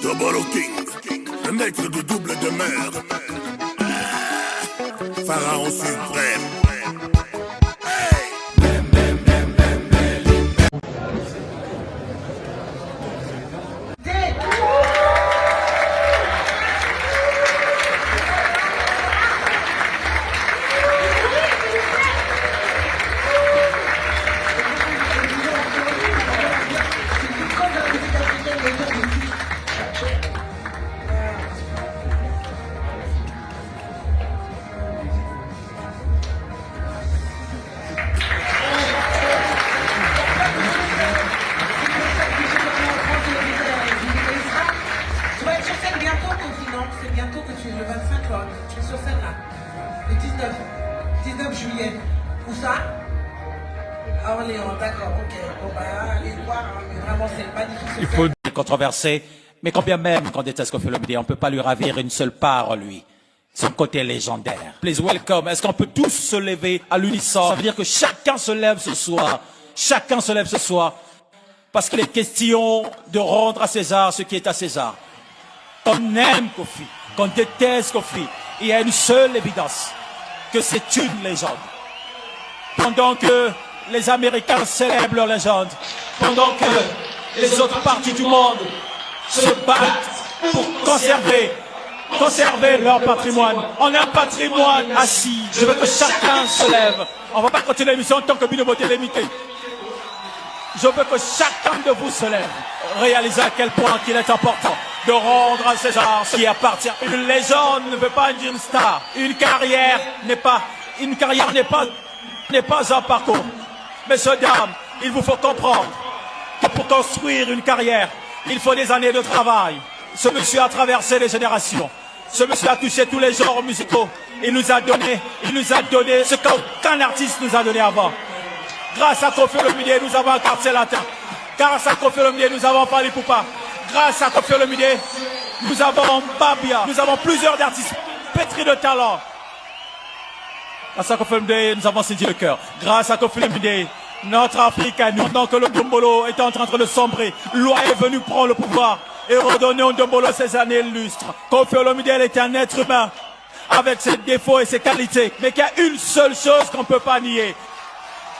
Tobolo King, le maître de double de mer. Pharaon suprême. C'est bientôt que tu es le 25 là, tu es sur scène là. Le 19 juillet. Où ça? À Orléans, d'accord, ok. Bon bah allez voir, hein, mais vraiment c'est magnifique. Il faut controverser, mais quand bien même qu'on déteste Koffi Olomide, on ne peut pas lui ravir une seule part, lui. Son côté légendaire. Please welcome. Est-ce qu'on peut tous se lever à l'unisson? Ça veut dire que chacun se lève ce soir. Chacun se lève ce soir. Parce qu'il est question de rendre à César ce qui est à César. Qu'on aime Koffi, qu'on déteste Koffi, il y a une seule évidence, que c'est une légende. Pendant que les Américains célèbrent leur légende, pendant que les autres parties du monde se battent pour conserver leur patrimoine. On a un patrimoine assis. Je veux que chacun se lève. On ne va pas continuer l'émission tant que Binobo est limité. Je veux que chacun de vous se lève. Réalisez à quel point il est important de rendre à César ce qui appartient. Une légende ne veut pas dire une star. Une carrière n'est pas un parcours. Messieurs, dames, il vous faut comprendre que pour construire une carrière, il faut des années de travail. Ce monsieur a traversé les générations. Ce monsieur a touché tous les genres musicaux. Il nous a donné ce qu'aucun artiste nous a donné avant. Grâce à Koffi Olomide, nous avons un quartier latin. Grâce à Koffi Olomide, nous avons Fally Ipupa. Grâce à Koffi Olomide, nous avons Babia. Nous avons plusieurs artistes pétris de talent. Grâce à Koffi Olomide, nous avons Sidi le cœur. Grâce à Koffi Olomide, notre Afrique, pendant que le Ndombolo est en train de sombrer, Loi est venu prendre le pouvoir et redonner au Ndombolo ses années lustres. Koffi Olomide est un être humain avec ses défauts et ses qualités, mais qu'il y a une seule chose qu'on ne peut pas nier.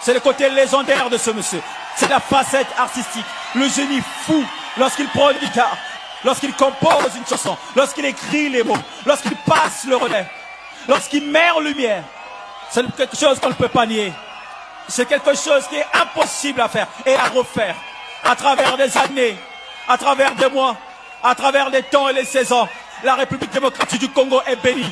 C'est le côté légendaire de ce monsieur. C'est la facette artistique. Le génie fou lorsqu'il prend une guitare, lorsqu'il compose une chanson, lorsqu'il écrit les mots, lorsqu'il passe le relais, lorsqu'il met en lumière. C'est quelque chose qu'on ne peut pas nier. C'est quelque chose qui est impossible à faire et à refaire. À travers des années, à travers des mois, à travers les temps et les saisons, la République démocratique du Congo est bénie.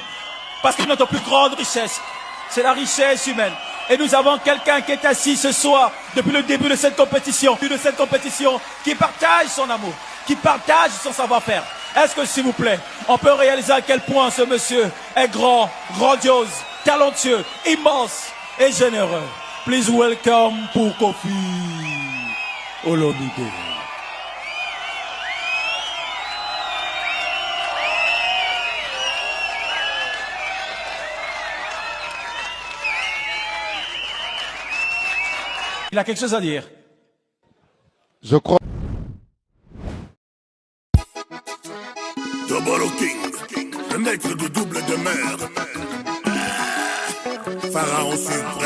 Parce que notre plus grande richesse, c'est la richesse humaine. Et nous avons quelqu'un qui est assis ce soir, depuis le début de cette compétition, qui partage son amour, qui partage son savoir-faire. Est-ce que, s'il vous plaît, on peut réaliser à quel point ce monsieur est grand, grandiose, talentueux, immense et généreux? Please welcome pour Koffi Olomide. Il a quelque chose à dire. Je crois. Tobolo King, le maître de double de mer. Pharaon suprême.